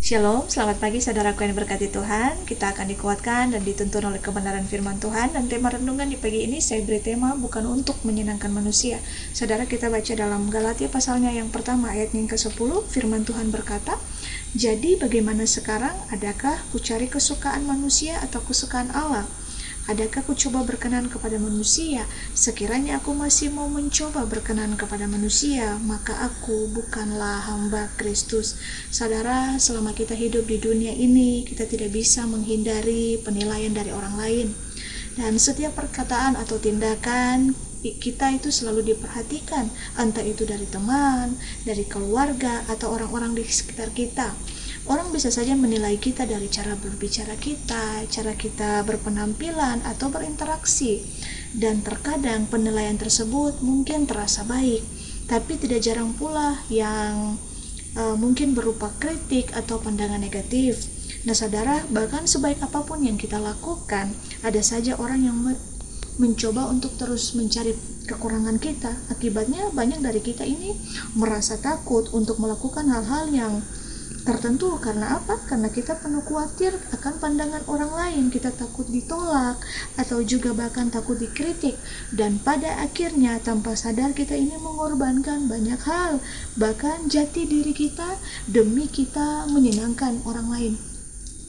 Shalom, selamat pagi saudaraku yang diberkati Tuhan. Kita akan dikuatkan dan dituntun oleh kebenaran firman Tuhan. Dan tema renungan di pagi ini saya beri tema bukan untuk menyenangkan manusia. Saudara, kita baca dalam Galatia pasalnya yang pertama ayat yang ke-10. Firman Tuhan berkata, "Jadi bagaimana sekarang? Adakah kucari kesukaan manusia atau kesukaan Allah? Adakah ku coba berkenan kepada manusia? Sekiranya aku masih mau mencoba berkenan kepada manusia, maka aku bukanlah hamba Kristus." Saudara, selama kita hidup di dunia ini, kita tidak bisa menghindari penilaian dari orang lain. Dan setiap perkataan atau tindakan kita itu selalu diperhatikan, entah itu dari teman, dari keluarga, atau orang-orang di sekitar kita. Orang bisa saja menilai kita dari cara berbicara kita, cara kita berpenampilan atau berinteraksi. Dan terkadang penilaian tersebut mungkin terasa baik, tapi tidak jarang pula yang mungkin berupa kritik atau pandangan negatif. Nah saudara, bahkan sebaik apapun yang kita lakukan, ada saja orang yang mencoba untuk terus mencari kekurangan kita. Akibatnya banyak dari kita ini merasa takut untuk melakukan hal-hal yang tertentu. Karena apa? Karena kita penuh khawatir akan pandangan orang lain, kita takut ditolak atau juga bahkan takut dikritik, dan pada akhirnya tanpa sadar kita ini mengorbankan banyak hal, bahkan jati diri kita demi kita menyenangkan orang lain.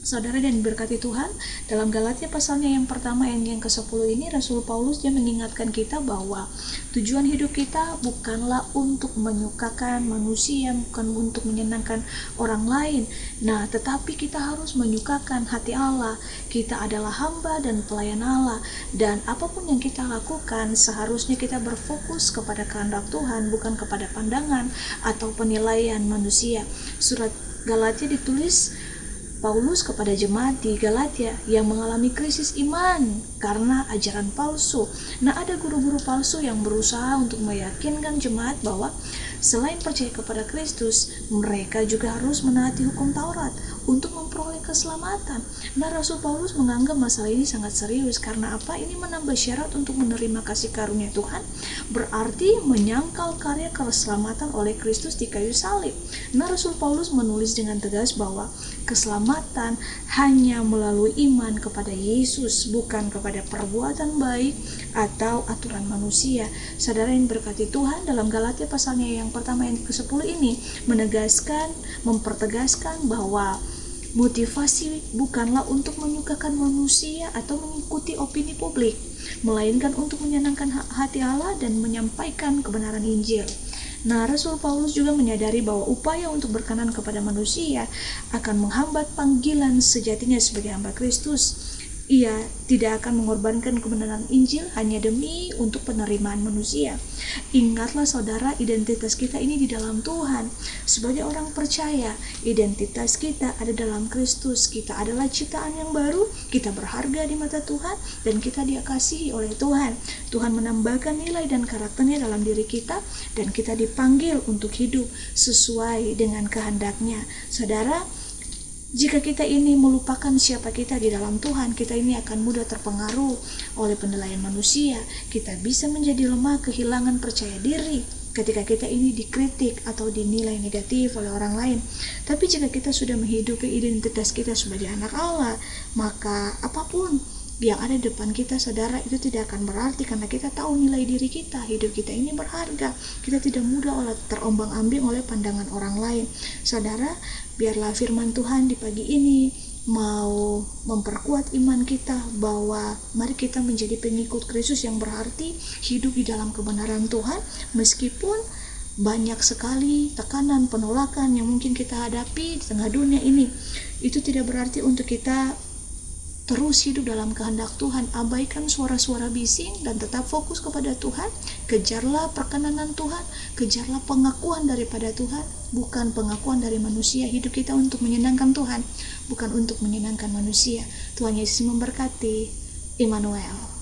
Saudara dan berkati Tuhan, dalam Galatia pasalnya yang pertama yang ke-10 ini, Rasul Paulus dia mengingatkan kita bahwa tujuan hidup kita bukanlah untuk menyukakan manusia, bukan untuk menyenangkan orang lain. Nah, tetapi kita harus menyukakan hati Allah. Kita adalah hamba dan pelayan Allah, dan apapun yang kita lakukan seharusnya kita berfokus kepada kehendak Tuhan, bukan kepada pandangan atau penilaian manusia. Surat Galatia ditulis Paulus kepada jemaat di Galatia yang mengalami krisis iman karena ajaran palsu. Nah, ada guru-guru palsu yang berusaha untuk meyakinkan jemaat bahwa selain percaya kepada Kristus, mereka juga harus menaati hukum Taurat untuk memperoleh keselamatan. Nah, Rasul Paulus menganggap masalah ini sangat serius. Karena apa? Ini menambah syarat untuk menerima kasih karunia Tuhan, berarti menyangkal karya keselamatan oleh Kristus di kayu salib. Nah, Rasul Paulus menulis dengan tegas bahwa keselamatan hanya melalui iman kepada Yesus, bukan kepada perbuatan baik atau aturan manusia. Saudara yang berkati Tuhan, dalam Galatia pasalnya yang pertama yang ke-10 ini mempertegaskan bahwa motivasi bukanlah untuk menyukakan manusia atau mengikuti opini publik, melainkan untuk menyenangkan hati Allah dan menyampaikan kebenaran Injil. Nah, Rasul Paulus juga menyadari bahwa upaya untuk berkenan kepada manusia akan menghambat panggilan sejatinya sebagai hamba Kristus. Ia tidak akan mengorbankan kebenaran Injil hanya demi untuk penerimaan manusia. Ingatlah saudara, identitas kita ini di dalam Tuhan. Sebagai orang percaya, identitas kita ada dalam Kristus. Kita adalah ciptaan yang baru, kita berharga di mata Tuhan, dan kita dikasihi oleh Tuhan. Tuhan menambahkan nilai dan karakternya dalam diri kita, dan kita dipanggil untuk hidup sesuai dengan kehendaknya. Saudara, jika kita ini melupakan siapa kita di dalam Tuhan, kita ini akan mudah terpengaruh oleh penilaian manusia. Kita bisa menjadi lemah, kehilangan percaya diri ketika kita ini dikritik atau dinilai negatif oleh orang lain. Tapi jika kita sudah menghidupi identitas kita sebagai anak Allah, maka apapun yang ada di depan kita, saudara, itu tidak akan berarti, karena kita tahu nilai diri kita, hidup kita ini berharga. Kita tidak mudah terombang-ambing oleh pandangan orang lain. Saudara, biarlah firman Tuhan di pagi ini mau memperkuat iman kita bahwa mari kita menjadi pengikut Kristus yang berarti hidup di dalam kebenaran Tuhan, meskipun banyak sekali tekanan, penolakan yang mungkin kita hadapi di tengah dunia ini. Itu tidak berarti untuk kita terus hidup dalam kehendak Tuhan. Abaikan suara-suara bising dan tetap fokus kepada Tuhan. Kejarlah perkenanan Tuhan, kejarlah pengakuan daripada Tuhan, bukan pengakuan dari manusia. Hidup kita untuk menyenangkan Tuhan, bukan untuk menyenangkan manusia. Tuhan Yesus memberkati. Immanuel.